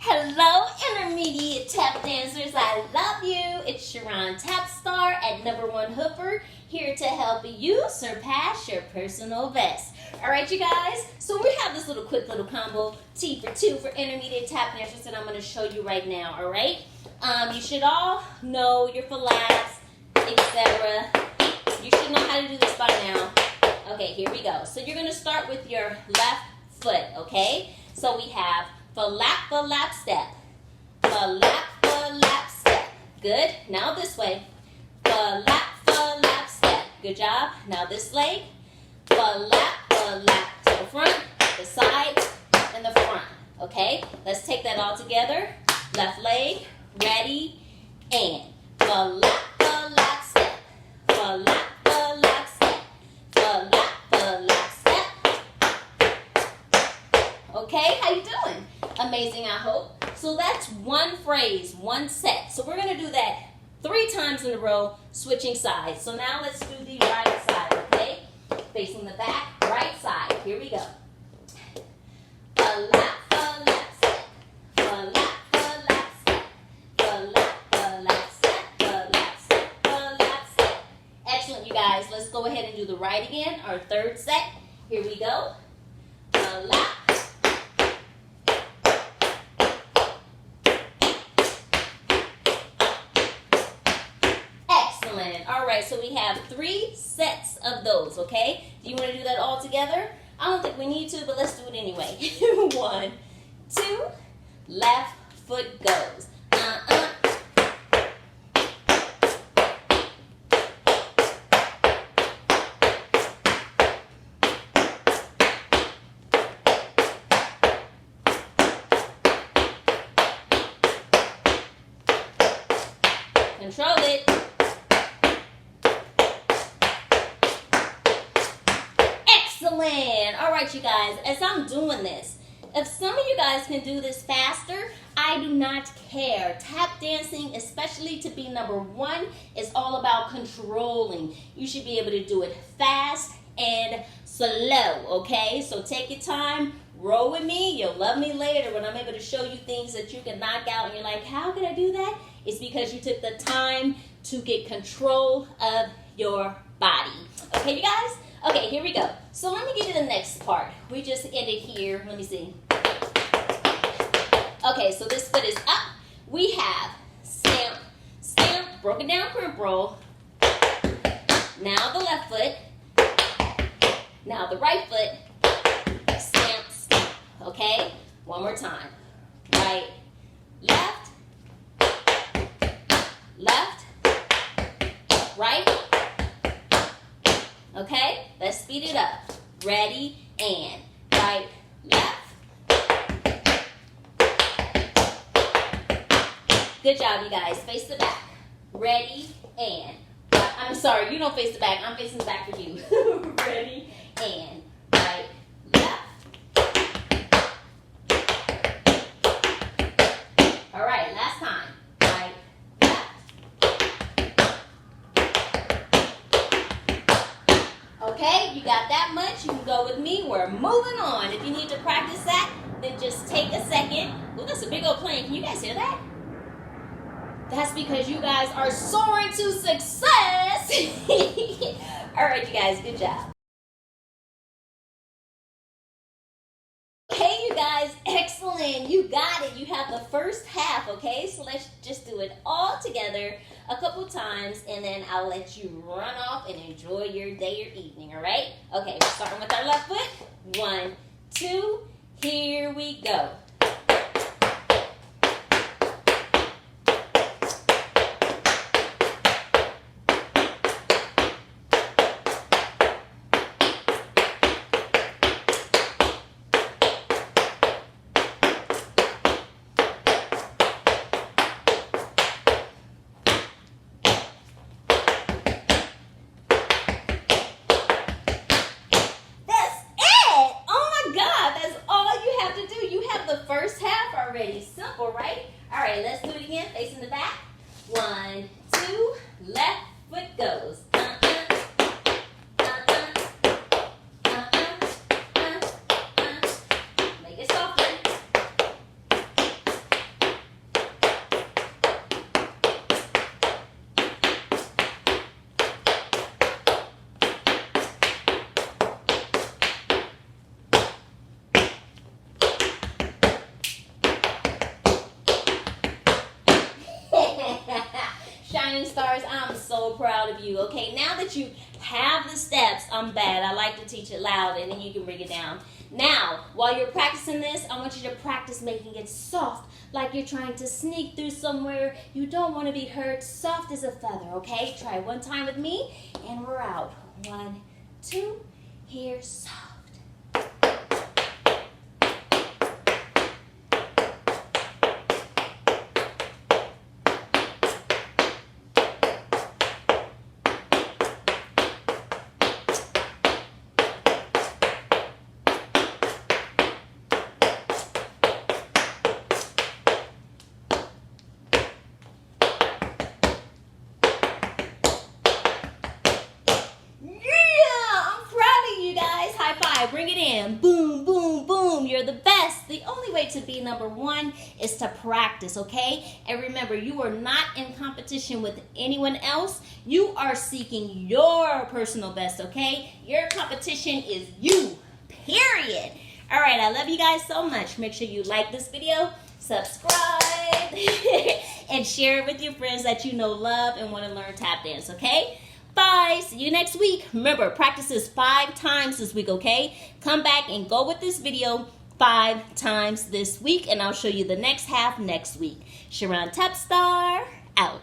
Hello, intermediate tap dancers. I love you. It's Charon Tap Star at #1 Hoofer, here to help you surpass your personal best. All right, you guys. So we have this quick little combo, T for 2 for intermediate tap dancers, that I'm going to show you right now. All right. You should all know your Falaps, etc. You should know how to do this by now. Okay, here we go. So you're going to start with your left foot. Okay. So we have Falap, Falap, step. Falap, Falap, step. Good. Now this way. Falap, Falap, step. Good job. Now this leg. Falap, Falap. To the front, the side, and the front. Okay? Let's take that all together. Left leg. Ready. And Falap, Falap, step. Falap, Falap, step. Falap, Falap, step. Okay? How you doing? Amazing, I hope. So that's one phrase, one set. So we're going to do that 3 times in a row, switching sides. So now let's do the right side, okay? Facing the back, right side. Here we go. Falap, falap, step. Falap, falap, step. Falap, falap, step. Falap, step. Falap, step. Excellent, you guys. Let's go ahead and do the right again, our 3rd set. Here we go. Falap. All right, so we have 3 sets of those, okay? Do you want to do that all together? I don't think we need to, but let's do it anyway. 1, 2, left foot goes. Control it. Excellent. All right, you guys, as I'm doing this, if some of you guys can do this faster, I do not care. Tap dancing, especially to be #1, is all about controlling. You should be able to do it fast and slow, okay? So take your time, roll with me. You'll love me later when I'm able to show you things that you can knock out and you're like, how can I do that? It's because you took the time to get control of your body. Okay, you guys? Okay, here we go. So let me get to the next part. We just ended here. Let me see. Okay, so this foot is up. We have stamp, stamp, broken down cramp roll. Now the left foot. Now the right foot. Stamp, stamp. Okay? One more time. Right, left, left, right. Okay, let's speed it up. Ready, and right, left. Good job, you guys. Face the back. Ready, and I'm sorry, you don't face the back. I'm facing the back for you. Ready, and right, left. All right, last time. Right, left. Okay, you got that much. You can go with me. We're moving on. If you need to practice that, then just take a second. Ooh, that's a big old plane. Can you guys hear that? That's because you guys are soaring to success. All right, you guys, good job. Okay, you guys, excellent. You got it. You have the first half, okay? So let's just do it all together a couple times, and then I'll let you run off and enjoy your day or evening, all right? Okay, we're starting with our left foot. 1, 2, here we go. Simple, right? All right, let's do it again. Facing the back. 1, 2, left foot goes. Make it softer. so proud of you. Okay, now that you have the steps, I'm bad. I like to teach it loud, and then you can bring it down. Now, while you're practicing this, I want you to practice making it soft, like you're trying to sneak through somewhere you don't want to be heard. Soft as a feather, okay? Try one time with me, and we're out. 1, 2, here, soft. Bring it in. Boom, boom, boom. You're the best. The only way to be number one is to practice, okay? And remember, you are not in competition with anyone else. You are seeking your personal best, okay? Your competition is you, period. All right, I love you guys so much. Make sure you like this video, subscribe, and share it with your friends that you know love and want to learn tap dance, okay? Bye. See you next week. Remember, practice is 5 times this week, okay? Come back and go with this video 5 times this week, and I'll show you the next half next week. Charon Tap Star, out.